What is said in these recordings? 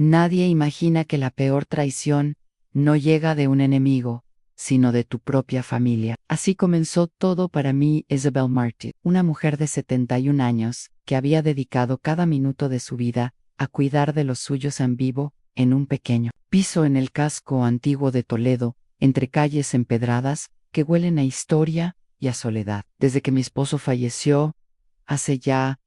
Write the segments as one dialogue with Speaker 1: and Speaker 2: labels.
Speaker 1: Nadie imagina que la peor traición no llega de un enemigo, sino de tu propia familia. Así comenzó todo para mí Isabel Martin, una mujer de 71 años, que había dedicado cada minuto de su vida a cuidar de los suyos en vivo, en un pequeño piso en el casco antiguo de Toledo, entre calles empedradas que huelen a historia y a soledad. Desde que mi esposo falleció, hace ya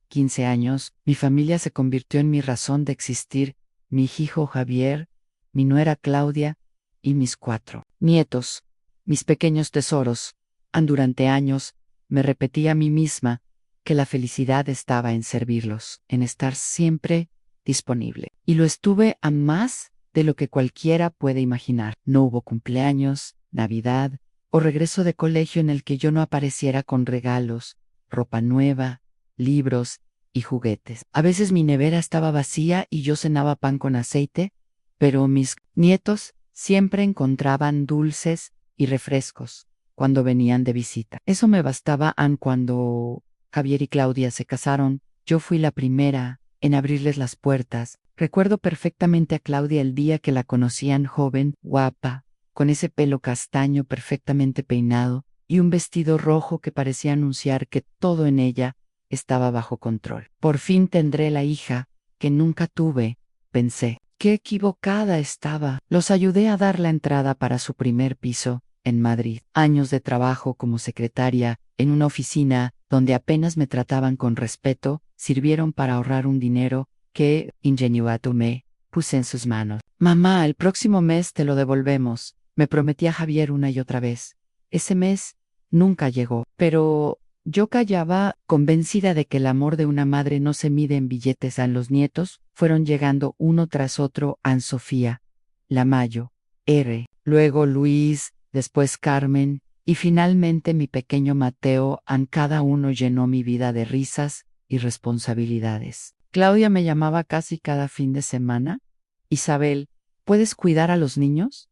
Speaker 1: 15 años, mi familia se convirtió en mi razón de existir, mi hijo Javier, mi nuera Claudia y mis 4 nietos, mis pequeños tesoros. Durante años me repetí a mí misma que la felicidad estaba en servirlos, en estar siempre disponible. Y lo estuve a más de lo que cualquiera puede imaginar. No hubo cumpleaños, Navidad o regreso de colegio en el que yo no apareciera con regalos, ropa nueva, libros y juguetes. A veces mi nevera estaba vacía y yo cenaba pan con aceite, pero mis nietos siempre encontraban dulces y refrescos cuando venían de visita. Eso me bastaba. Cuando Javier y Claudia se casaron, yo fui la primera en abrirles las puertas. Recuerdo perfectamente a Claudia el día que la conocían, joven, guapa, con ese pelo castaño perfectamente peinado y un vestido rojo que parecía anunciar que todo en ella estaba bajo control. Por fin tendré la hija que nunca tuve, pensé. Qué equivocada estaba. Los ayudé a dar la entrada para su primer piso, en Madrid. Años de trabajo como secretaria, en una oficina donde apenas me trataban con respeto, sirvieron para ahorrar un dinero que, ingenuato, me puse en sus manos. Mamá, el próximo mes te lo devolvemos, me prometía Javier una y otra vez. Ese mes nunca llegó, pero yo callaba, convencida de que el amor de una madre no se mide en billetes. Los nietos fueron llegando uno tras otro: Ann Sofía, Lamayo, R, luego Luis, después Carmen, y finalmente mi pequeño Mateo. Cada uno llenó mi vida de risas y responsabilidades. Claudia me llamaba casi cada fin de semana. Isabel, ¿puedes cuidar a los niños?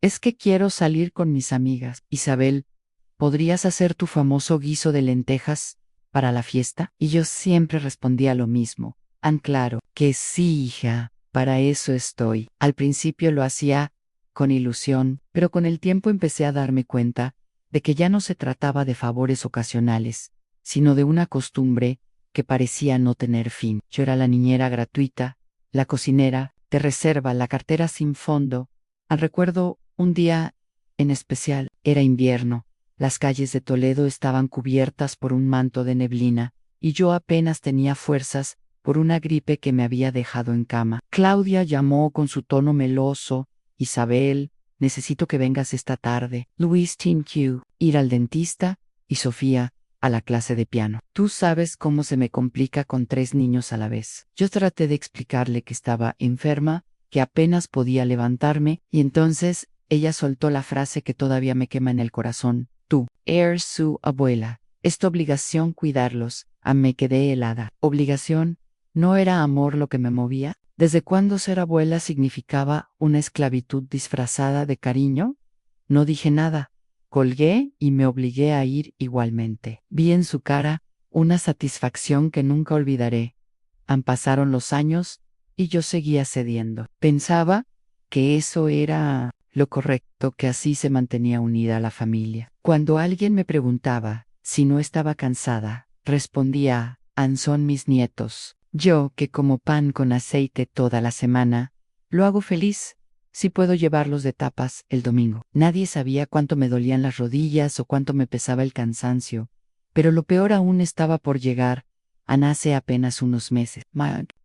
Speaker 1: Es que quiero salir con mis amigas. Isabel, ¿podrías hacer tu famoso guiso de lentejas para la fiesta? Y yo siempre respondía lo mismo. Claro que sí, hija, para eso estoy. Al principio lo hacía con ilusión, pero con el tiempo empecé a darme cuenta de que ya no se trataba de favores ocasionales, sino de una costumbre que parecía no tener fin. Yo era la niñera gratuita, la cocinera de reserva, la cartera sin fondo. Recuerdo un día en especial. Era invierno. Las calles de Toledo estaban cubiertas por un manto de neblina, y yo apenas tenía fuerzas por una gripe que me había dejado en cama. Claudia llamó con su tono meloso: Isabel, necesito que vengas esta tarde. Luis, Team Q, ir al dentista, y Sofía, a la clase de piano. Tú sabes cómo se me complica con 3 niños a la vez. Yo traté de explicarle que estaba enferma, que apenas podía levantarme, y entonces ella soltó la frase que todavía me quema en el corazón: tú eres su abuela. Es tu obligación cuidarlos. Me quedé helada. ¿Obligación? ¿No era amor lo que me movía? ¿Desde cuándo ser abuela significaba una esclavitud disfrazada de cariño? No dije nada. Colgué y me obligué a ir igualmente. Vi en su cara una satisfacción que nunca olvidaré. Pasaron los años y yo seguía cediendo. Pensaba que eso era lo correcto, que así se mantenía unida la familia. Cuando alguien me preguntaba si no estaba cansada, respondía: son mis nietos. Yo, que como pan con aceite toda la semana, lo hago feliz si puedo llevarlos de tapas el domingo. Nadie sabía cuánto me dolían las rodillas o cuánto me pesaba el cansancio, pero lo peor aún estaba por llegar. Hace apenas unos meses.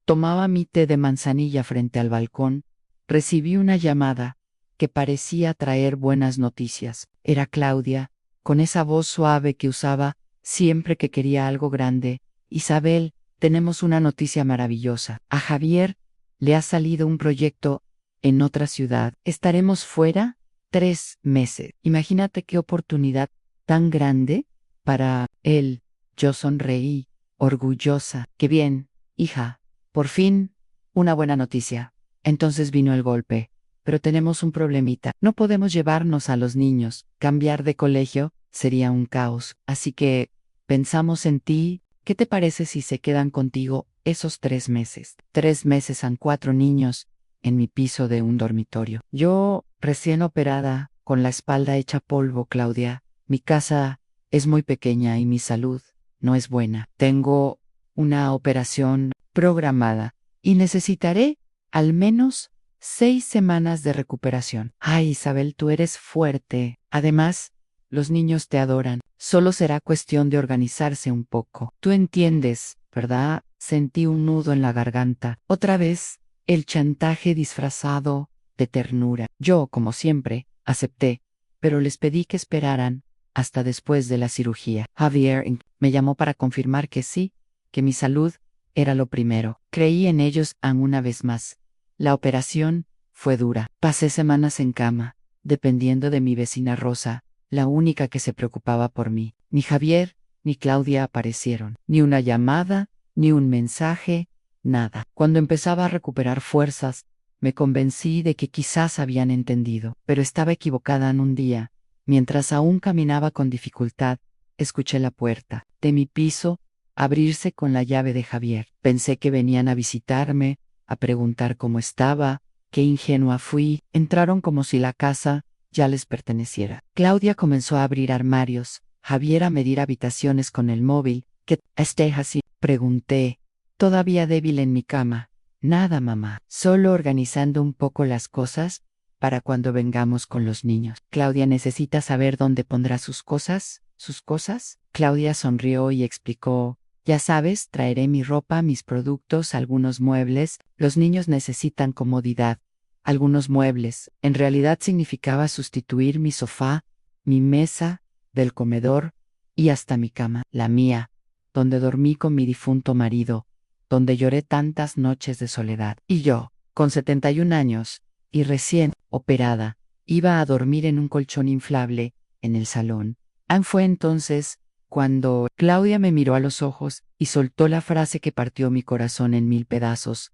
Speaker 1: Tomaba mi té de manzanilla frente al balcón. Recibí una llamada que parecía traer buenas noticias. Era Claudia, con esa voz suave que usaba siempre que quería algo grande. Isabel, tenemos una noticia maravillosa. A Javier le ha salido un proyecto en otra ciudad. Estaremos fuera 3 meses. Imagínate qué oportunidad tan grande para él. Yo sonreí, orgullosa. Qué bien, hija. Por fin, una buena noticia. Entonces vino el golpe. Pero tenemos un problemita. No podemos llevarnos a los niños. Cambiar de colegio sería un caos. Así que pensamos en ti. ¿Qué te parece si se quedan contigo esos 3 meses. 3 meses han 4 niños en mi piso de un dormitorio. Yo, recién operada, con la espalda hecha polvo, Claudia. Mi casa es muy pequeña y mi salud no es buena. Tengo una operación programada y necesitaré al menos 6 semanas de recuperación. Ay, Isabel, tú eres fuerte. Además, los niños te adoran. Solo será cuestión de organizarse un poco. Tú entiendes, ¿verdad? Sentí un nudo en la garganta. Otra vez, el chantaje disfrazado de ternura. Yo, como siempre, acepté, pero les pedí que esperaran hasta después de la cirugía. Javier me llamó para confirmar que sí, que mi salud era lo primero. Creí en ellos aún una vez más. La operación fue dura. Pasé semanas en cama, dependiendo de mi vecina Rosa, la única que se preocupaba por mí. Ni Javier ni Claudia aparecieron. Ni una llamada, ni un mensaje, nada. Cuando empezaba a recuperar fuerzas, me convencí de que quizás habían entendido, pero estaba equivocada en un día. Mientras aún caminaba con dificultad, escuché la puerta de mi piso abrirse con la llave de Javier. Pensé que venían a visitarme, a preguntar cómo estaba. Qué ingenua fui. Entraron como si la casa ya les perteneciera. Claudia comenzó a abrir armarios, Javier a medir habitaciones con el móvil. ¿Qué estés así? Pregunté, todavía débil en mi cama. Nada, mamá. Solo organizando un poco las cosas para cuando vengamos con los niños. Claudia necesita saber dónde pondrá sus cosas. ¿Sus cosas? Claudia sonrió y explicó, ya sabes, traeré mi ropa, mis productos, algunos muebles. Los niños necesitan comodidad. Algunos muebles. En realidad significaba sustituir mi sofá, mi mesa, del comedor y hasta mi cama, la mía, donde dormí con mi difunto marido, donde lloré tantas noches de soledad. Y yo, con 71 años, y recién operada, iba a dormir en un colchón inflable, en el salón. Fue entonces cuando Claudia me miró a los ojos y soltó la frase que partió mi corazón en 1000 pedazos.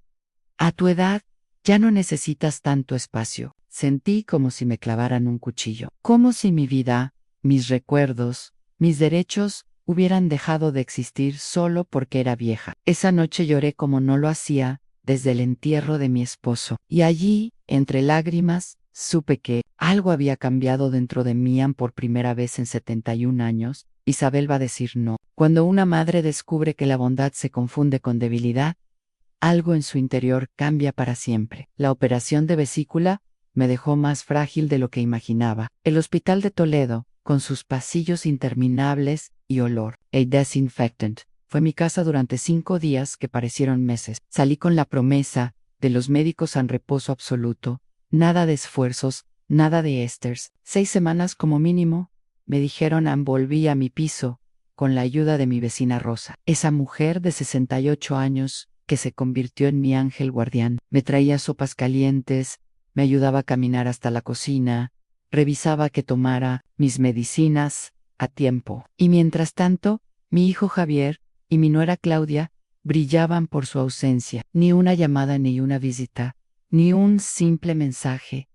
Speaker 1: A tu edad, ya no necesitas tanto espacio. Sentí como si me clavaran un cuchillo, como si mi vida, mis recuerdos, mis derechos hubieran dejado de existir solo porque era vieja. Esa noche lloré como no lo hacía desde el entierro de mi esposo, y allí, entre lágrimas, supe que algo había cambiado dentro de mí por primera vez en 71 años. Isabel va a decir no. Cuando una madre descubre que la bondad se confunde con debilidad, algo en su interior cambia para siempre. La operación de vesícula me dejó más frágil de lo que imaginaba. El hospital de Toledo, con sus pasillos interminables y olor a desinfectant, fue mi casa durante 5 días que parecieron meses. Salí con la promesa de los médicos en reposo absoluto, nada de esfuerzos, nada de ésters. 6 semanas como mínimo, me dijeron. Volví a mi piso, con la ayuda de mi vecina Rosa. Esa mujer de 68 años, que se convirtió en mi ángel guardián. Me traía sopas calientes, me ayudaba a caminar hasta la cocina, revisaba que tomara mis medicinas a tiempo. Y mientras tanto, mi hijo Javier y mi nuera Claudia brillaban por su ausencia. Ni una llamada ni una visita, ni un simple mensaje.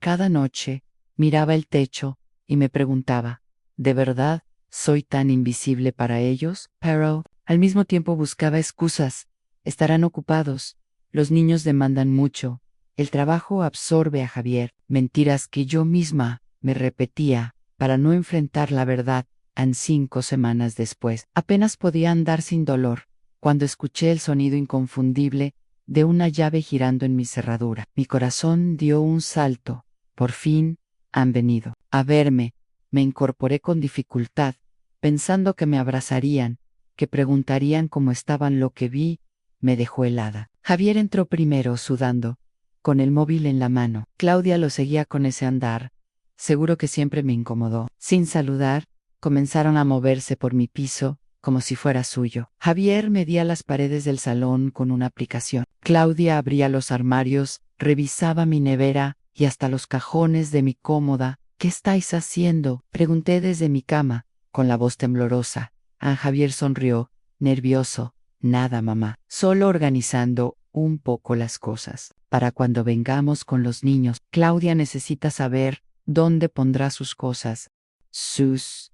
Speaker 1: Cada noche miraba el techo y me preguntaba, ¿de verdad soy tan invisible para ellos? Pero al mismo tiempo buscaba excusas. Estarán ocupados, los niños demandan mucho, el trabajo absorbe a Javier. Mentiras que yo misma me repetía para no enfrentar la verdad. 5 semanas después, apenas podía andar sin dolor, cuando escuché el sonido inconfundible de una llave girando en mi cerradura. Mi corazón dio un salto. Por fin han venido a verme. Me incorporé con dificultad, pensando que me abrazarían, que preguntarían cómo estaban. Lo que vi me dejó helada. Javier entró primero, sudando, con el móvil en la mano. Claudia lo seguía con ese andar. Seguro que siempre me incomodó. Sin saludar, comenzaron a moverse por mi piso, como si fuera suyo. Javier medía las paredes del salón con una aplicación. Claudia abría los armarios, revisaba mi nevera y hasta los cajones de mi cómoda. ¿Qué estáis haciendo?, pregunté desde mi cama, con la voz temblorosa. Javier sonrió, nervioso. Nada, mamá. Solo organizando un poco las cosas para cuando vengamos con los niños. Claudia necesita saber dónde pondrá sus cosas. Sus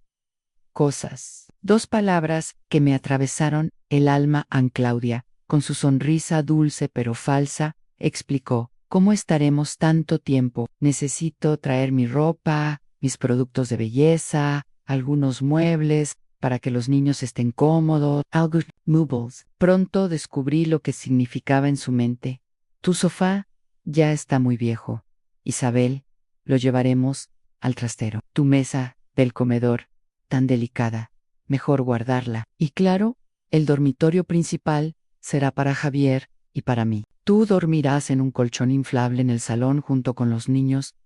Speaker 1: cosas. 2 palabras que me atravesaron el alma. Claudia Con su sonrisa dulce pero falsa, explicó: ¿cómo estaremos tanto tiempo? Necesito traer mi ropa, mis productos de belleza, algunos muebles, para que los niños estén cómodos, algo movables. Pronto descubrí lo que significaba en su mente. Tu sofá ya está muy viejo. Isabel, lo llevaremos al trastero. Tu mesa del comedor, tan delicada, mejor guardarla. Y claro, el dormitorio principal será para Javier y para mí. Tú dormirás en un colchón inflable en el salón junto con los niños.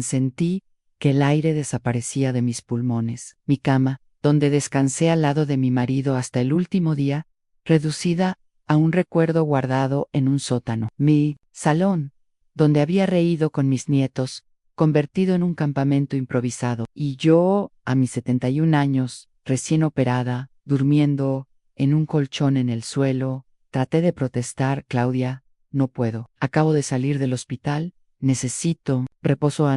Speaker 1: Sentí que el aire desaparecía de mis pulmones. Mi cama, donde descansé al lado de mi marido hasta el último día, reducida a un recuerdo guardado en un sótano. Mi salón, donde había reído con mis nietos, convertido en un campamento improvisado. Y yo, a mis 71 años, recién operada, durmiendo en un colchón en el suelo, traté de protestar: Claudia, no puedo. Acabo de salir del hospital, necesito reposo.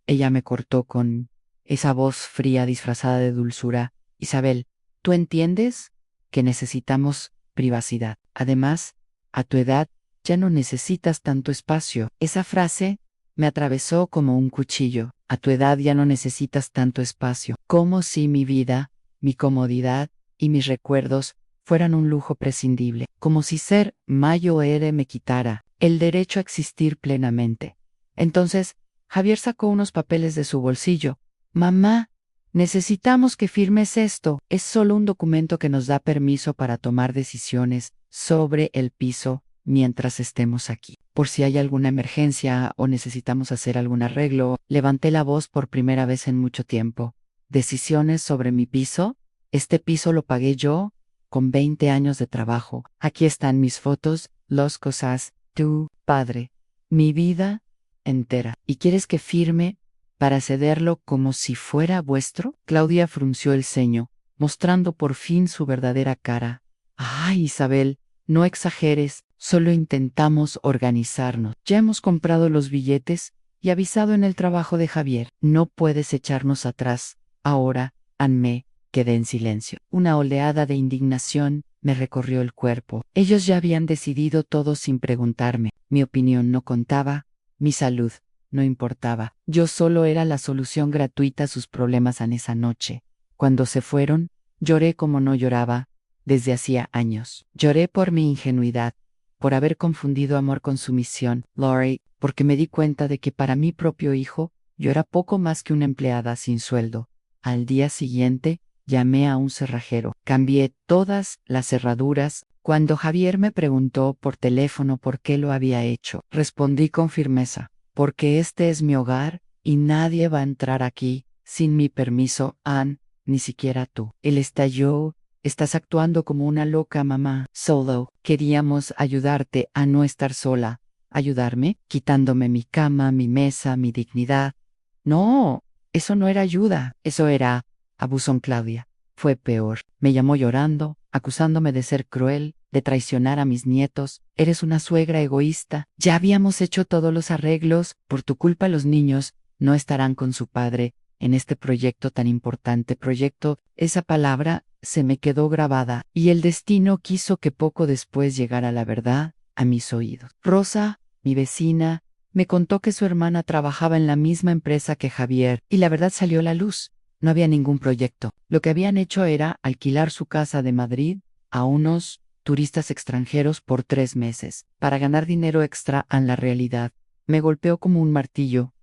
Speaker 1: Ella me cortó con esa voz fría disfrazada de dulzura: Isabel, ¿tú entiendes que necesitamos privacidad? Además, a tu edad ya no necesitas tanto espacio. Esa frase me atravesó como un cuchillo. A tu edad ya no necesitas tanto espacio. Como si mi vida, mi comodidad y mis recuerdos fueran un lujo prescindible. Como si ser mayor me quitara el derecho a existir plenamente. Entonces, Javier sacó unos papeles de su bolsillo. Mamá, necesitamos que firmes esto. Es solo un documento que nos da permiso para tomar decisiones sobre el piso mientras estemos aquí. Por si hay alguna emergencia o necesitamos hacer algún arreglo. Levanté la voz por primera vez en mucho tiempo. ¿Decisiones sobre mi piso? Este piso lo pagué yo, con 20 años de trabajo. Aquí están mis fotos, las cosas, tu padre, mi vida entera. ¿Y quieres que firme para cederlo como si fuera vuestro? Claudia frunció el ceño, mostrando por fin su verdadera cara. Ay, Isabel, no exageres, solo intentamos organizarnos. Ya hemos comprado los billetes y avisado en el trabajo de Javier. No puedes echarnos atrás. Ahora, Anne, quedé en silencio. Una oleada de indignación me recorrió el cuerpo. Ellos ya habían decidido todo sin preguntarme. Mi opinión no contaba, mi salud no importaba. Yo solo era la solución gratuita a sus problemas en esa noche. Cuando se fueron, lloré como no lloraba desde hacía años. Lloré por mi ingenuidad, por haber confundido amor con sumisión, Lori, porque me di cuenta de que para mi propio hijo yo era poco más que una empleada sin sueldo. Al día siguiente, llamé a un cerrajero. Cambié todas las cerraduras. Cuando Javier me preguntó por teléfono por qué lo había hecho, respondí con firmeza: porque este es mi hogar y nadie va a entrar aquí sin mi permiso, Anne, ni siquiera tú. Él estalló: estás actuando como una loca, mamá. Solo queríamos ayudarte a no estar sola. ¿Ayudarme? Quitándome mi cama, mi mesa, mi dignidad. No, eso no era ayuda, eso era abuso. Claudia fue peor. Me llamó llorando, acusándome de ser cruel, de traicionar a mis nietos. Eres una suegra egoísta. Ya habíamos hecho todos los arreglos. Por tu culpa los niños no estarán con su padre en este proyecto tan importante. Proyecto, esa palabra se me quedó grabada, y el destino quiso que poco después llegara la verdad a mis oídos. Rosa, mi vecina, me contó que su hermana trabajaba en la misma empresa que Javier, y la verdad salió a la luz. No había ningún proyecto. Lo que habían hecho era alquilar su casa de Madrid a unos turistas extranjeros por 3 meses, para ganar dinero extra. En la realidad, me golpeó como un martillo.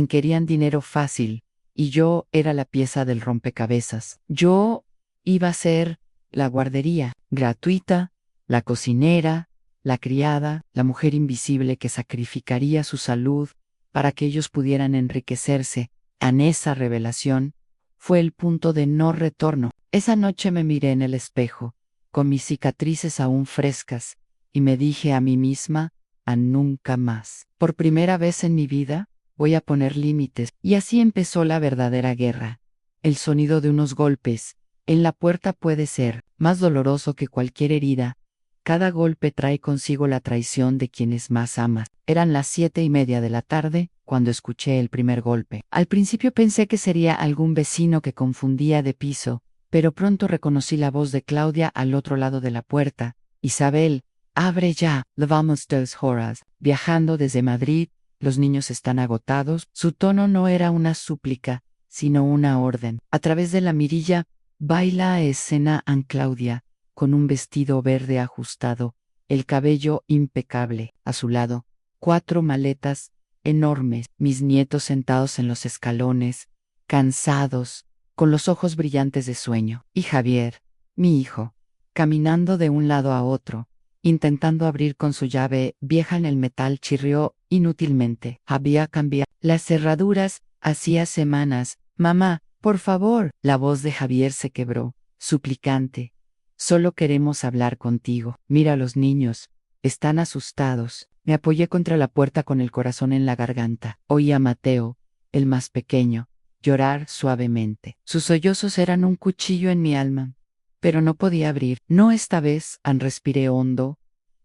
Speaker 1: Querían dinero fácil, y yo era la pieza del rompecabezas. Yo iba a ser la guardería gratuita, la cocinera, la criada, la mujer invisible que sacrificaría su salud para que ellos pudieran enriquecerse. En esa revelación fue el punto de no retorno. Esa noche me miré en el espejo, con mis cicatrices aún frescas, y me dije a mí misma: a nunca más. Por primera vez en mi vida, voy a poner límites. Y así empezó la verdadera guerra. El sonido de unos golpes en la puerta puede ser más doloroso que cualquier herida. Cada golpe trae consigo la traición de quienes más amas. Eran las 7:30 de la tarde cuando escuché el primer golpe. Al principio pensé que sería algún vecino que confundía de piso, pero pronto reconocí la voz de Claudia al otro lado de la puerta. Isabel, Abre ya, levamos 2 horas. Viajando desde Madrid, los niños están agotados. Su tono no era una súplica, sino una orden. A través de la mirilla, baila a escena Ann Claudia, con un vestido verde ajustado, el cabello impecable. A su lado, 4 maletas enormes, mis nietos sentados en los escalones, cansados, con los ojos brillantes de sueño. Y Javier, mi hijo, caminando de un lado a otro, intentando abrir con su llave vieja en el metal, chirrió inútilmente. Había cambiado las cerraduras hacía semanas. Mamá, por favor. La voz de Javier se quebró, suplicante. Solo queremos hablar contigo. Mira a los niños. Están asustados. Me apoyé contra la puerta con el corazón en la garganta. Oí a Mateo, el más pequeño, llorar suavemente. Sus sollozos eran un cuchillo en mi alma. Pero no podía abrir. No esta vez. Respiré hondo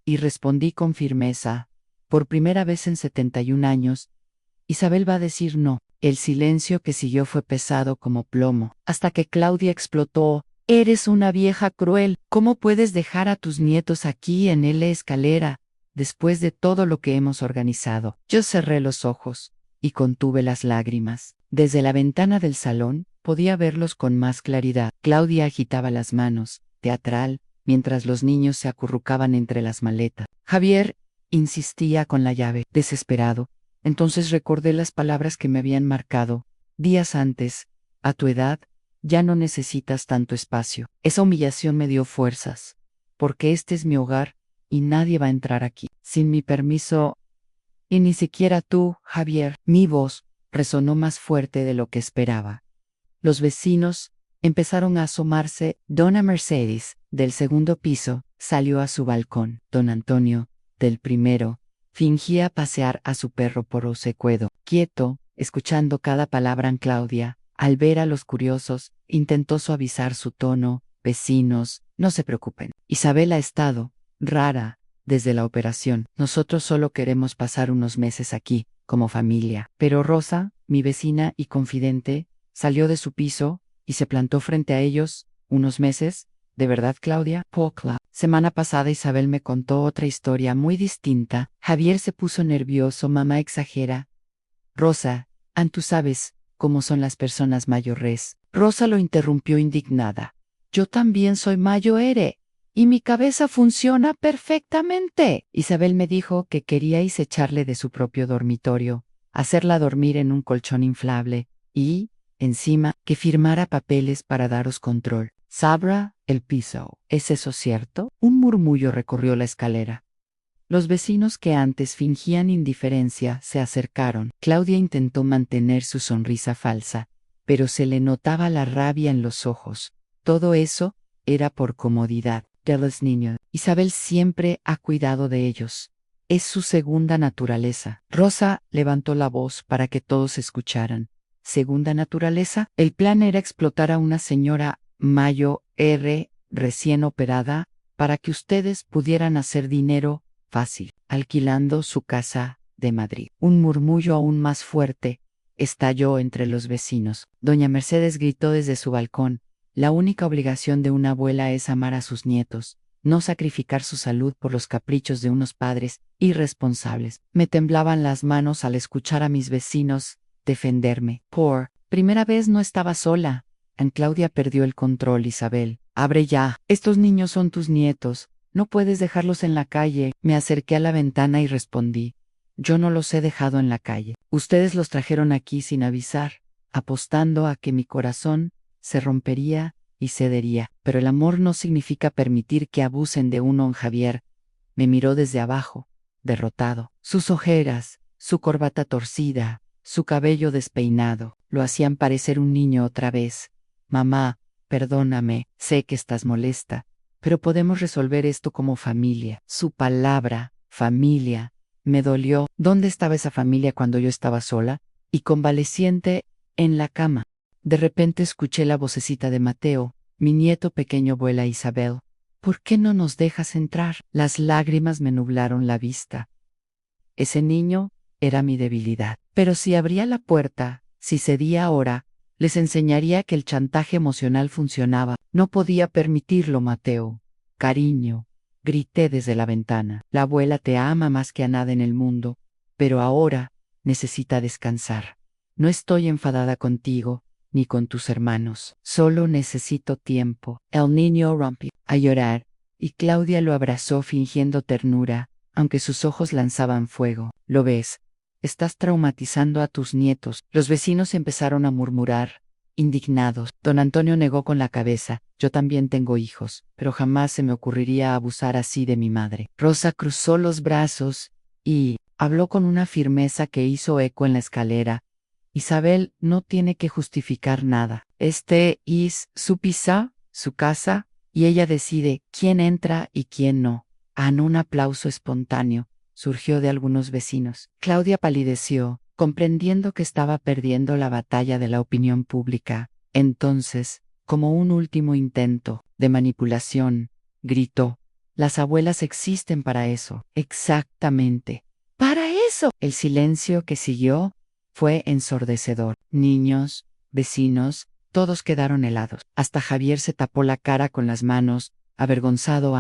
Speaker 1: y respondí con firmeza. Por primera vez en 71 años, Isabel va a decir no. El silencio que siguió fue pesado como plomo, hasta que Claudia explotó. Eres una vieja cruel. ¿Cómo puedes dejar a tus nietos aquí en la escalera, después de todo lo que hemos organizado? Yo cerré los ojos y contuve las lágrimas. Desde la ventana del salón, podía verlos con más claridad. Claudia agitaba las manos, teatral, mientras los niños se acurrucaban entre las maletas. Javier insistía con la llave, desesperado. Entonces recordé las palabras que me habían marcado días antes. A tu edad, ya no necesitas tanto espacio. Esa humillación me dio fuerzas, porque este es mi hogar y nadie va a entrar aquí sin mi permiso. Y ni siquiera tú, Javier. Mi voz resonó más fuerte de lo que esperaba. Los vecinos empezaron a asomarse. Dona Mercedes, del segundo piso, salió a su balcón. Don Antonio, del primero, fingía pasear a su perro por Osecuedo. Quieto, escuchando cada palabra en Claudia, al ver a los curiosos, intentó suavizar su tono. Vecinos, no se preocupen. Isabel ha estado rara desde la operación. Nosotros solo queremos pasar unos meses aquí, como familia. Pero Rosa, mi vecina y confidente, salió de su piso y se plantó frente a ellos. ¿Unos meses? ¿De verdad, Claudia? Pocla. Semana pasada Isabel me contó otra historia muy distinta. Javier se puso nervioso. Mamá exagera. Rosa, tú sabes cómo son las personas mayores. Rosa lo interrumpió indignada. Yo también soy mayor, y mi cabeza funciona perfectamente. Isabel me dijo que queríais echarle de su propio dormitorio, hacerla dormir en un colchón inflable, y, encima, que firmara papeles para daros control. Sabra, el piso. ¿Es eso cierto? Un murmullo recorrió la escalera. Los vecinos que antes fingían indiferencia se acercaron. Claudia intentó mantener su sonrisa falsa, pero se le notaba la rabia en los ojos. Todo eso era por comodidad de los niños. Isabel siempre ha cuidado de ellos. Es su segunda naturaleza. Rosa levantó la voz para que todos escucharan. ¿Segunda naturaleza? El plan era explotar a una señora mayor, recién operada, para que ustedes pudieran hacer dinero fácil, alquilando su casa de Madrid. Un murmullo aún más fuerte estalló entre los vecinos. Doña Mercedes gritó desde su balcón: la única obligación de una abuela es amar a sus nietos, no sacrificar su salud por los caprichos de unos padres irresponsables. Me temblaban las manos al escuchar a mis vecinos defenderme. Por primera vez no estaba sola. Claudia perdió el control. Isabel, abre ya. Estos niños son tus nietos. No puedes dejarlos en la calle. Me acerqué a la ventana y respondí: yo no los he dejado en la calle. Ustedes los trajeron aquí sin avisar, apostando a que mi corazón se rompería y cedería. Pero el amor no significa permitir que abusen de uno. Javier me miró desde abajo, derrotado. Sus ojeras, su corbata torcida, su cabello despeinado, lo hacían parecer un niño otra vez. Mamá, perdóname, sé que estás molesta, pero podemos resolver esto como familia. Su palabra, familia, me dolió. ¿Dónde estaba esa familia cuando yo estaba sola y convaleciente en la cama? De repente escuché la vocecita de Mateo: mi nieto pequeño vuela. Isabel, ¿por qué no nos dejas entrar? Las lágrimas me nublaron la vista. Ese niño era mi debilidad. Pero si abría la puerta, si cedía ahora, les enseñaría que el chantaje emocional funcionaba. No podía permitirlo, Mateo. Cariño, grité desde la ventana. La abuela te ama más que a nada en el mundo, pero ahora necesita descansar. No estoy enfadada contigo, ni con tus hermanos. Solo necesito tiempo. El niño rompió a llorar, y Claudia lo abrazó fingiendo ternura, aunque sus ojos lanzaban fuego. ¿Lo ves? Estás traumatizando a tus nietos. Los vecinos empezaron a murmurar, indignados. Don Antonio negó con la cabeza. Yo también tengo hijos, pero jamás se me ocurriría abusar así de mi madre. Rosa cruzó los brazos y habló con una firmeza que hizo eco en la escalera. Isabel no tiene que justificar nada. Este es su piso, su casa, y ella decide quién entra y quién no. Un aplauso espontáneo surgió de algunos vecinos. Claudia palideció, comprendiendo que estaba perdiendo la batalla de la opinión pública. Entonces, como un último intento de manipulación, gritó: las abuelas existen para eso. Exactamente. ¡Para eso! El silencio que siguió fue ensordecedor. Niños, vecinos, todos quedaron helados. Hasta Javier se tapó la cara con las manos, avergonzado.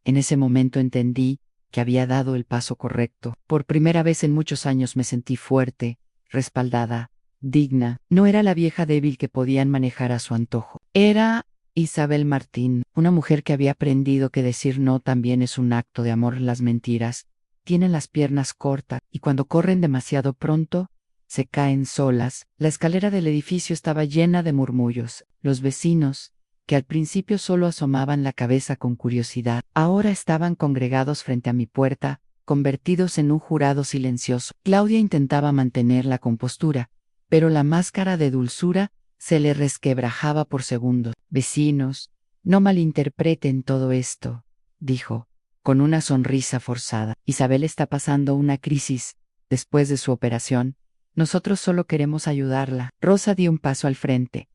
Speaker 1: En ese momento entendí que había dado el paso correcto. Por primera vez en muchos años me sentí fuerte, respaldada, digna. No era la vieja débil que podían manejar a su antojo. Era Isabel Martín, una mujer que había aprendido que decir no también es un acto de amor. Las mentiras tienen las piernas cortas y cuando corren demasiado pronto, se caen solas. La escalera del edificio estaba llena de murmullos. Los vecinos, que al principio solo asomaban la cabeza con curiosidad, ahora estaban congregados frente a mi puerta, convertidos en un jurado silencioso. Claudia intentaba mantener la compostura, pero la máscara de dulzura se le resquebrajaba por segundos. Vecinos, no malinterpreten todo esto, dijo, con una sonrisa forzada. Isabel está pasando una crisis después de su operación. Nosotros solo queremos ayudarla. Rosa dio un paso al frente,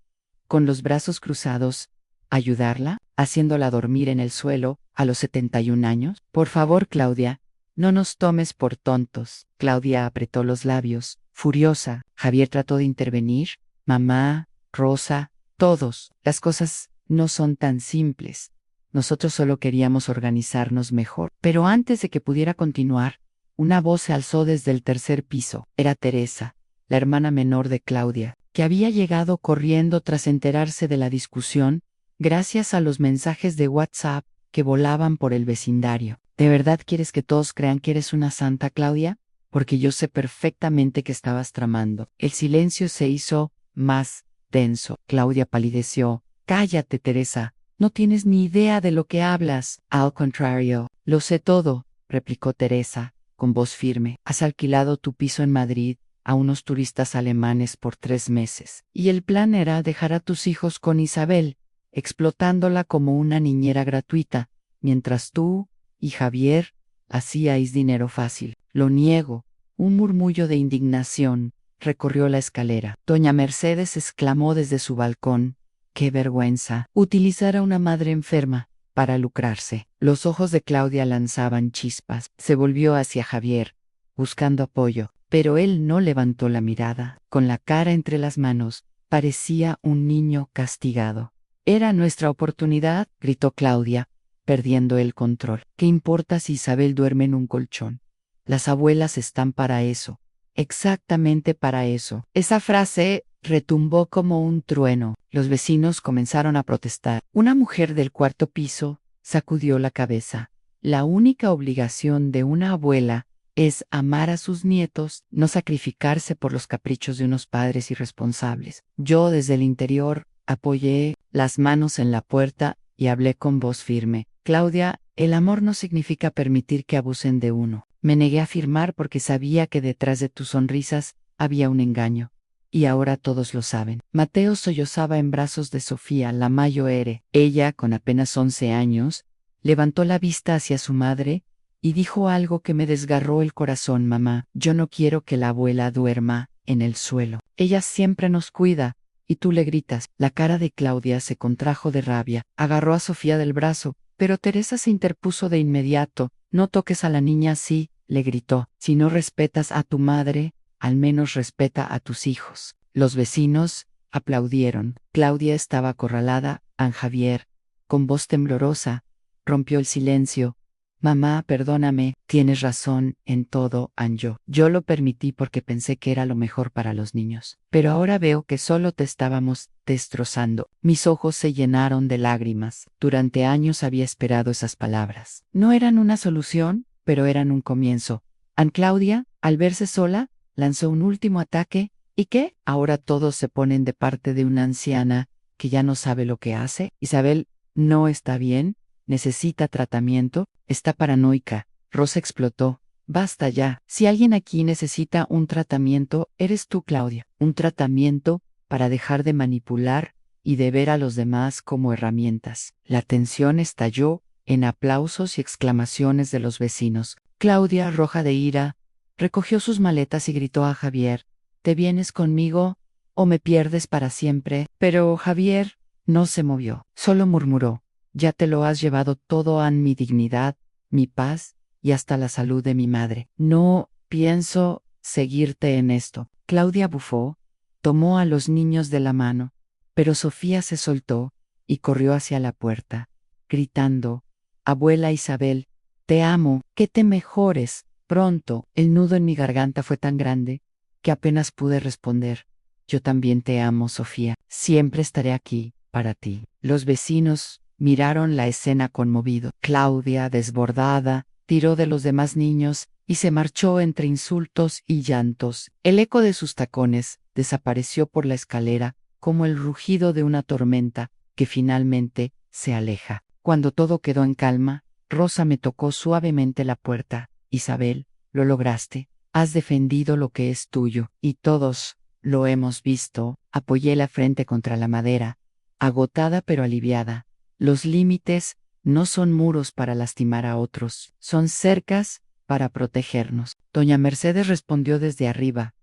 Speaker 1: con los brazos cruzados. ¿Ayudarla? ¿Haciéndola dormir en el suelo a los 71 años? Por favor, Claudia, no nos tomes por tontos. Claudia apretó los labios, furiosa. Javier trató de intervenir. Mamá, Rosa, todos. Las cosas no son tan simples. Nosotros solo queríamos organizarnos mejor. Pero antes de que pudiera continuar, una voz se alzó desde el tercer piso. Era Teresa, la hermana menor de Claudia, que había llegado corriendo tras enterarse de la discusión, gracias a los mensajes de WhatsApp que volaban por el vecindario. ¿De verdad quieres que todos crean que eres una santa, Claudia? Porque yo sé perfectamente que estabas tramando. El silencio se hizo más denso. Claudia palideció. Cállate, Teresa. No tienes ni idea de lo que hablas. Al contrario, lo sé todo, replicó Teresa, con voz firme. Has alquilado tu piso en Madrid a unos turistas alemanes por 3 meses. Y el plan era dejar a tus hijos con Isabel, explotándola como una niñera gratuita, mientras tú y Javier hacíais dinero fácil. Lo niego. Un murmullo de indignación recorrió la escalera. Doña Mercedes exclamó desde su balcón: ¡qué vergüenza! Utilizar a una madre enferma para lucrarse. Los ojos de Claudia lanzaban chispas. Se volvió hacia Javier, buscando apoyo, pero él no levantó la mirada. Con la cara entre las manos, parecía un niño castigado. Era nuestra oportunidad, gritó Claudia, perdiendo el control. ¿Qué importa si Isabel duerme en un colchón? Las abuelas están para eso. Exactamente para eso. Esa frase retumbó como un trueno. Los vecinos comenzaron a protestar. Una mujer del cuarto piso sacudió la cabeza. La única obligación de una abuela es amar a sus nietos, no sacrificarse por los caprichos de unos padres irresponsables. Yo desde el interior apoyé las manos en la puerta y hablé con voz firme. Claudia, el amor no significa permitir que abusen de uno. Me negué a afirmar porque sabía que detrás de tus sonrisas había un engaño. Y ahora todos lo saben. Mateo sollozaba en brazos de Sofía, la mayor. Ella, con apenas 11 años, levantó la vista hacia su madre y dijo algo que me desgarró el corazón. Mamá, yo no quiero que la abuela duerma en el suelo. Ella siempre nos cuida. Y tú le gritas. La cara de Claudia se contrajo de rabia. Agarró a Sofía del brazo, pero Teresa se interpuso de inmediato. No toques a la niña así, le gritó. Si no respetas a tu madre, al menos respeta a tus hijos. Los vecinos aplaudieron. Claudia estaba acorralada. Javier, con voz temblorosa, rompió el silencio. Mamá, perdóname, tienes razón en todo, Anjo. Yo lo permití porque pensé que era lo mejor para los niños. Pero ahora veo que solo te estábamos destrozando. Mis ojos se llenaron de lágrimas. Durante años había esperado esas palabras. No eran una solución, pero eran un comienzo. Aunt Claudia, al verse sola, lanzó un último ataque. ¿Y qué? Ahora todos se ponen de parte de una anciana que ya no sabe lo que hace. Isabel no está bien, necesita tratamiento, está paranoica. Rosa explotó. Basta ya. Si alguien aquí necesita un tratamiento, eres tú, Claudia. Un tratamiento para dejar de manipular y de ver a los demás como herramientas. La tensión estalló en aplausos y exclamaciones de los vecinos. Claudia, roja de ira, recogió sus maletas y gritó a Javier: ¿te vienes conmigo o me pierdes para siempre? Pero Javier no se movió, solo murmuró: ya te lo has llevado todo, a mi dignidad, mi paz y hasta la salud de mi madre. No pienso seguirte en esto. Claudia bufó, tomó a los niños de la mano, pero Sofía se soltó y corrió hacia la puerta, gritando: abuela Isabel, te amo, que te mejores pronto. El nudo en mi garganta fue tan grande que apenas pude responder: yo también te amo, Sofía, siempre estaré aquí para ti. Los vecinos miraron la escena conmovidos. Claudia, desbordada, tiró de los demás niños y se marchó entre insultos y llantos. El eco de sus tacones desapareció por la escalera como el rugido de una tormenta que finalmente se aleja. Cuando todo quedó en calma, Rosa me tocó suavemente la puerta. Isabel, lo lograste. Has defendido lo que es tuyo, y todos lo hemos visto. Apoyé la frente contra la madera, agotada pero aliviada. Los límites no son muros para lastimar a otros, son cercas para protegernos. Doña Mercedes respondió desde arriba: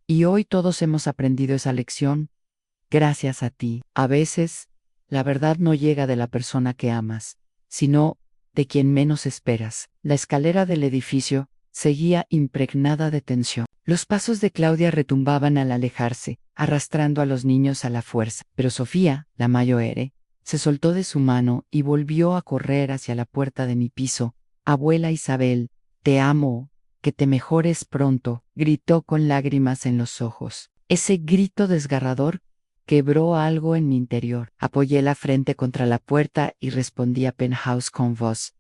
Speaker 1: y hoy todos hemos aprendido esa lección, gracias a ti. A veces, la verdad no llega de la persona que amas, sino de quien menos esperas. La escalera del edificio seguía impregnada de tensión. Los pasos de Claudia retumbaban al alejarse, arrastrando a los niños a la fuerza. Pero Sofía, la mayor, se soltó de su mano y volvió a correr hacia la puerta de mi piso. Abuela Isabel, te amo, que te mejores pronto, gritó con lágrimas en los ojos. Ese grito desgarrador quebró algo en mi interior. Apoyé la frente contra la puerta y respondí a Penthouse con voz: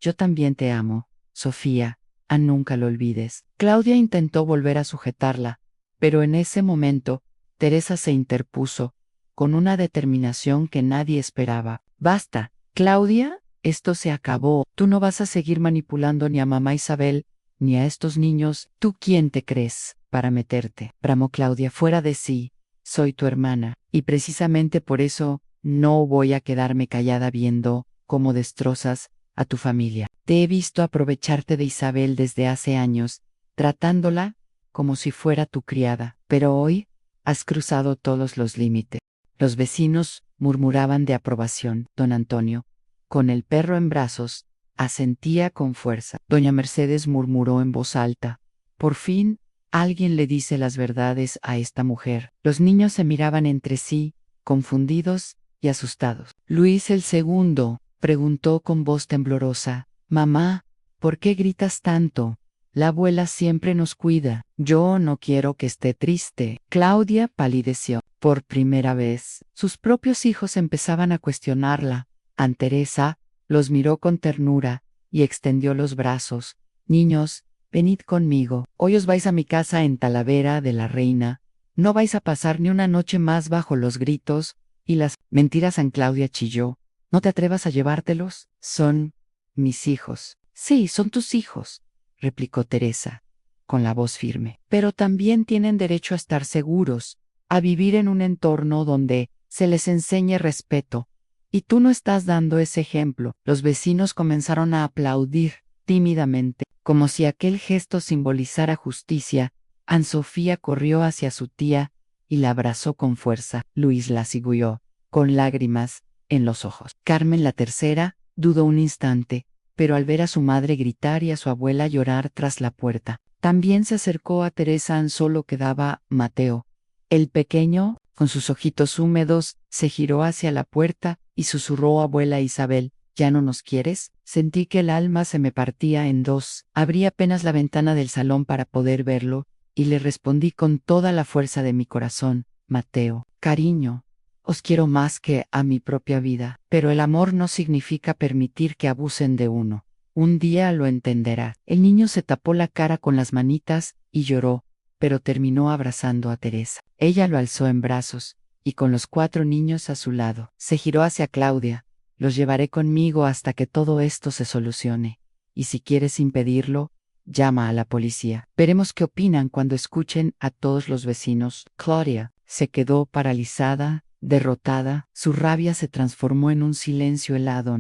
Speaker 1: yo también te amo, Sofía, nunca lo olvides. Claudia intentó volver a sujetarla, pero en ese momento, Teresa se interpuso, con una determinación que nadie esperaba. Basta, Claudia, esto se acabó. Tú no vas a seguir manipulando ni a mamá Isabel, ni a estos niños. ¿Tú quién te crees para meterte? Bramó Claudia fuera de sí. Soy tu hermana, y precisamente por eso no voy a quedarme callada viendo cómo destrozas a tu familia. Te he visto aprovecharte de Isabel desde hace años, tratándola como si fuera tu criada, pero hoy has cruzado todos los límites. Los vecinos murmuraban de aprobación. Don Antonio, con el perro en brazos, asentía con fuerza. Doña Mercedes murmuró en voz alta: por fin, alguien le dice las verdades a esta mujer. Los niños se miraban entre sí, confundidos y asustados. Luis el segundo preguntó con voz temblorosa: mamá, ¿por qué gritas tanto? La abuela siempre nos cuida. Yo no quiero que esté triste. Claudia palideció. Por primera vez, sus propios hijos empezaban a cuestionarla. Aunt Teresa los miró con ternura y extendió los brazos. Niños, venid conmigo. Hoy os vais a mi casa en Talavera de la Reina. No vais a pasar ni una noche más bajo los gritos y las mentiras. Aunt Claudia chilló: no te atrevas a llevártelos. Son mis hijos. Sí, son tus hijos, replicó Teresa, con la voz firme. Pero también tienen derecho a estar seguros, a vivir en un entorno donde se les enseñe respeto. Y tú no estás dando ese ejemplo. Los vecinos comenzaron a aplaudir tímidamente, como si aquel gesto simbolizara justicia. Aunt Sofía corrió hacia su tía y la abrazó con fuerza. Luis la siguió, con lágrimas en los ojos. Carmen, la tercera, dudó un instante, pero al ver a su madre gritar y a su abuela llorar tras la puerta, también se acercó a Teresa. Solo quedaba Mateo. El pequeño, con sus ojitos húmedos, se giró hacia la puerta y susurró: abuela Isabel, ¿Ya no nos quieres? Sentí que el alma se me partía en dos. Abrí apenas la ventana del salón para poder verlo, y le respondí con toda la fuerza de mi corazón: Mateo, cariño, os quiero más que a mi propia vida, pero el amor no significa permitir que abusen de uno. Un día lo entenderá. El niño se tapó la cara con las manitas y lloró, pero terminó abrazando a Teresa. Ella lo alzó en brazos, y con los 4 niños a su lado, se giró hacia Claudia. Los llevaré conmigo hasta que todo esto se solucione. Y si quieres impedirlo, llama a la policía. Veremos qué opinan cuando escuchen a todos los vecinos. Claudia se quedó paralizada, derrotada. Su rabia se transformó en un silencio helado.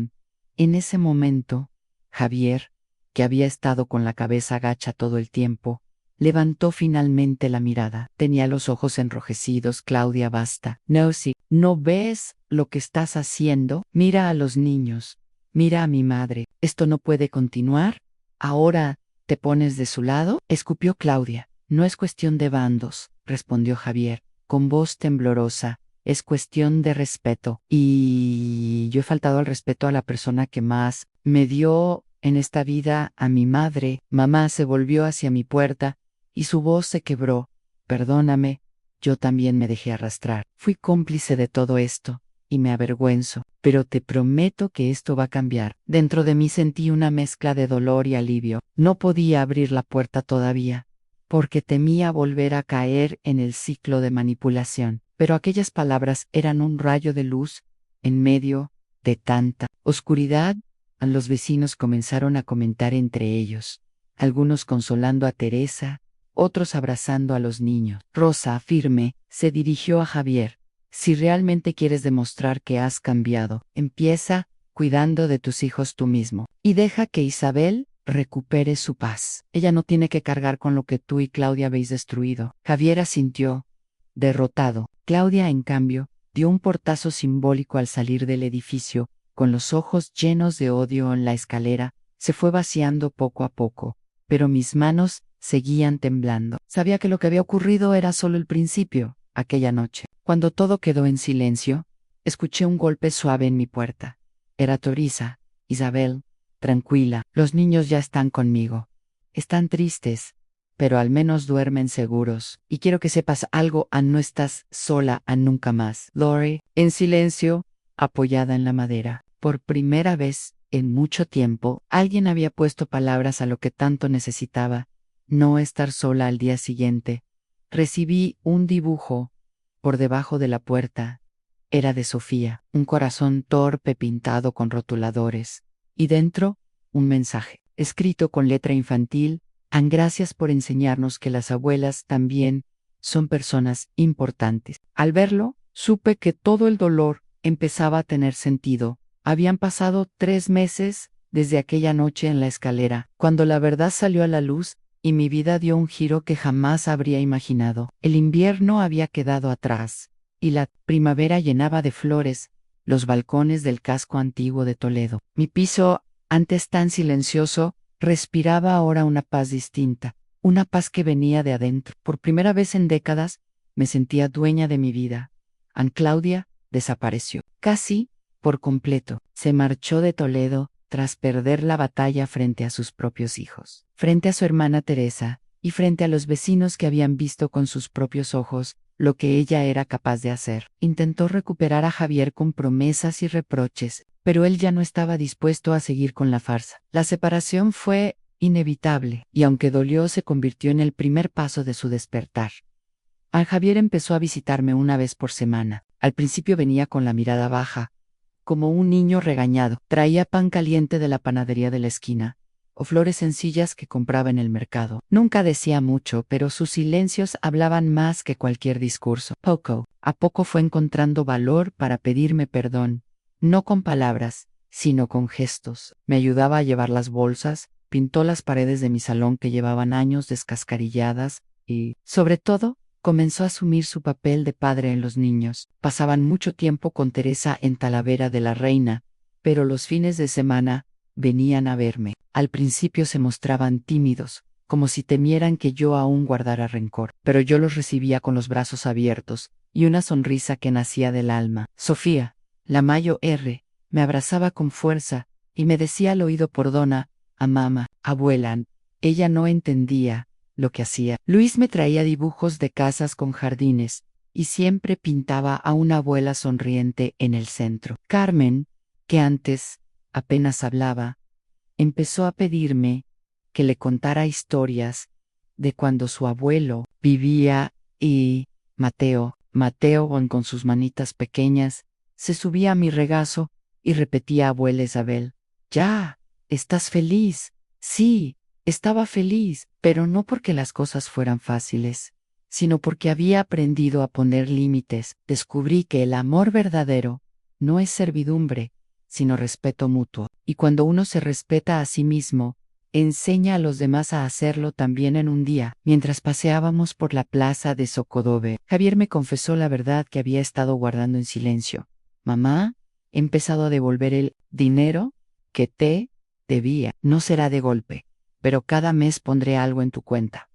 Speaker 1: En ese momento, Javier, que había estado con la cabeza gacha todo el tiempo, levantó finalmente la mirada. Tenía los ojos enrojecidos. Claudia, basta. No, sí, ¿no ves lo que estás haciendo? Mira a los niños. Mira a mi madre. ¿Esto no puede continuar? ¿Ahora te pones de su lado? Escupió Claudia. No es cuestión de bandos, respondió Javier, con voz temblorosa. Es cuestión de respeto. Y yo he faltado al respeto a la persona que más me dio en esta vida, a mi madre. Mamá se volvió hacia mi puerta, y su voz se quebró. Perdóname, yo también me dejé arrastrar. Fui cómplice de todo esto, y me avergüenzo, pero te prometo que esto va a cambiar. Dentro de mí sentí una mezcla de dolor y alivio. No podía abrir la puerta todavía, porque temía volver a caer en el ciclo de manipulación. Pero aquellas palabras eran un rayo de luz en medio de tanta oscuridad. Los vecinos comenzaron a comentar entre ellos, algunos consolando a Teresa, otros abrazando a los niños. Rosa, firme, se dirigió a Javier. Si realmente quieres demostrar que has cambiado, empieza cuidando de tus hijos tú mismo, y deja que Isabel recupere su paz. Ella no tiene que cargar con lo que tú y Claudia habéis destruido. Javier asintió, derrotado. Claudia, en cambio, dio un portazo simbólico al salir del edificio. Con los ojos llenos de odio en la escalera, se fue vaciando poco a poco, pero mis manos seguían temblando. Sabía que lo que había ocurrido era solo el principio. Aquella noche, cuando todo quedó en silencio, escuché un golpe suave en mi puerta. Era Teresa. Isabel, tranquila, los niños ya están conmigo. Están tristes, pero al menos duermen seguros. Y quiero que sepas algo: no estás sola nunca más. Lori, en silencio, apoyada en la madera. Por primera vez en mucho tiempo, alguien había puesto palabras a lo que tanto necesitaba: no estar sola. Al día siguiente, recibí un dibujo por debajo de la puerta. Era de Sofía, un corazón torpe pintado con rotuladores, y dentro, un mensaje, escrito con letra infantil: gracias por enseñarnos que las abuelas también son personas importantes. Al verlo, supe que todo el dolor empezaba a tener sentido. Habían pasado 3 meses desde aquella noche en la escalera, cuando la verdad salió a la luz y mi vida dio un giro que jamás habría imaginado. El invierno había quedado atrás, y la primavera llenaba de flores los balcones del casco antiguo de Toledo. Mi piso, antes tan silencioso, respiraba ahora una paz distinta, una paz que venía de adentro. Por primera vez en décadas, me sentía dueña de mi vida. Claudia desapareció, casi por completo. Se marchó de Toledo tras perder la batalla frente a sus propios hijos, frente a su hermana Teresa, y frente a los vecinos que habían visto con sus propios ojos lo que ella era capaz de hacer. Intentó recuperar a Javier con promesas y reproches, pero él ya no estaba dispuesto a seguir con la farsa. La separación fue inevitable, y aunque dolió, se convirtió en el primer paso de su despertar. Javier empezó a visitarme una vez por semana. Al principio venía con la mirada baja, como un niño regañado. Traía pan caliente de la panadería de la esquina, o flores sencillas que compraba en el mercado. Nunca decía mucho, pero sus silencios hablaban más que cualquier discurso. Poco a poco fue encontrando valor para pedirme perdón, no con palabras, sino con gestos. Me ayudaba a llevar las bolsas, pintó las paredes de mi salón que llevaban años descascarilladas, y, sobre todo, comenzó a asumir su papel de padre en los niños. Pasaban mucho tiempo con Teresa en Talavera de la Reina, pero los fines de semana venían a verme. Al principio se mostraban tímidos, como si temieran que yo aún guardara rencor, pero yo los recibía con los brazos abiertos y una sonrisa que nacía del alma. Sofía, la Mayo R., me abrazaba con fuerza y me decía al oído por dona, a mamá, abuela. Ella no entendía lo que hacía. Luis me traía dibujos de casas con jardines, y siempre pintaba a una abuela sonriente en el centro. Carmen, que antes apenas hablaba, empezó a pedirme que le contara historias de cuando su abuelo vivía y Mateo con sus manitas pequeñas, se subía a mi regazo y repetía: abuela Isabel, ya, ¿estás feliz? Sí, estaba feliz, pero no porque las cosas fueran fáciles, sino porque había aprendido a poner límites. Descubrí que el amor verdadero no es servidumbre, sino respeto mutuo. Y cuando uno se respeta a sí mismo, enseña a los demás a hacerlo también. En un día, mientras paseábamos por la plaza de Socodove, Javier me confesó la verdad que había estado guardando en silencio. Mamá, he empezado a devolver el dinero que te debía. No será de golpe, pero cada mes pondré algo en tu cuenta.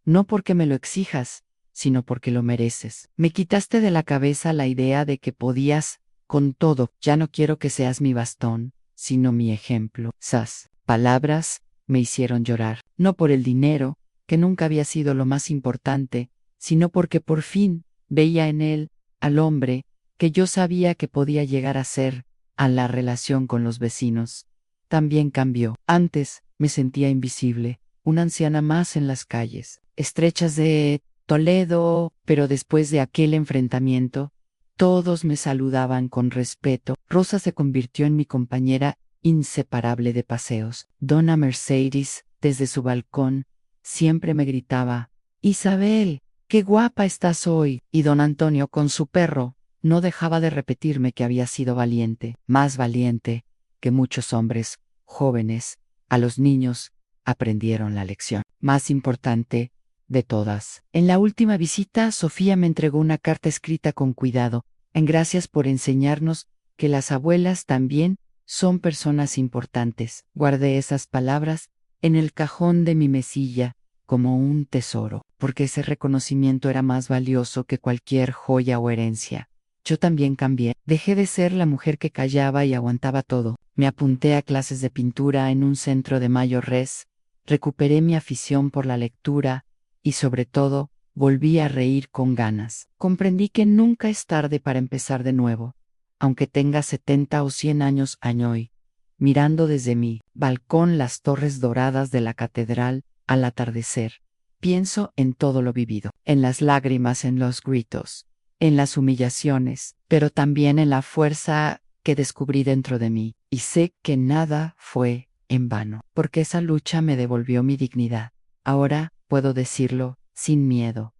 Speaker 1: No porque me lo exijas, sino porque lo mereces. Me quitaste de la cabeza la idea de que podías con todo. Ya no quiero que seas mi bastón, sino mi ejemplo. Esas palabras me hicieron llorar, no por el dinero, que nunca había sido lo más importante, sino porque por fin veía en él al hombre que yo sabía que podía llegar a ser. A la relación con los vecinos también cambió. Antes me sentía invisible, una anciana más en las calles estrechas de Toledo, pero después de aquel enfrentamiento, todos me saludaban con respeto. Rosa se convirtió en mi compañera inseparable de paseos. Dona Mercedes, desde su balcón, siempre me gritaba: Isabel, qué guapa estás hoy. Y don Antonio, con su perro, no dejaba de repetirme que había sido valiente, más valiente que muchos hombres jóvenes. A los niños aprendieron la lección más importante de todas. En la última visita, Sofía me entregó una carta escrita con cuidado, en gracias por enseñarnos que las abuelas también son personas importantes. Guardé esas palabras en el cajón de mi mesilla como un tesoro, porque ese reconocimiento era más valioso que cualquier joya o herencia. Yo también cambié. Dejé de ser la mujer que callaba y aguantaba todo. Me apunté a clases de pintura en un centro de Mayo Res, recuperé mi afición por la lectura, y sobre todo, volví a reír con ganas. Comprendí que nunca es tarde para empezar de nuevo, aunque tenga 70 o 100 años hoy. Mirando desde mi balcón las torres doradas de la catedral al atardecer, pienso en todo lo vivido, en las lágrimas, en los gritos, en las humillaciones, pero también en la fuerza que descubrí dentro de mí, y sé que nada fue en vano, porque esa lucha me devolvió mi dignidad. Ahora puedo decirlo sin miedo.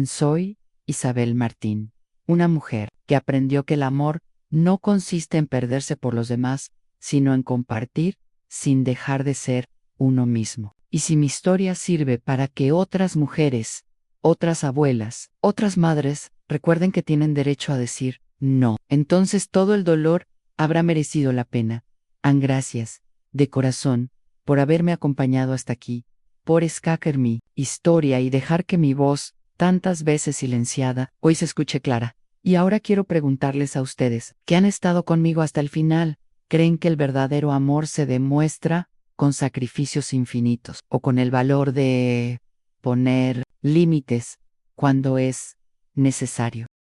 Speaker 1: Soy Isabel Martín, una mujer que aprendió que el amor no consiste en perderse por los demás, sino en compartir sin dejar de ser uno mismo. Y si mi historia sirve para que otras mujeres, otras abuelas, otras madres recuerden que tienen derecho a decir no, entonces todo el dolor habrá merecido la pena. Gracias, de corazón, por haberme acompañado hasta aquí, por escaquear mi historia y dejar que mi voz, tantas veces silenciada, hoy se escuche clara. Y ahora quiero preguntarles a ustedes, que han estado conmigo hasta el final, ¿creen que el verdadero amor se demuestra con sacrificios infinitos o con el valor de poner límites cuando es necesario?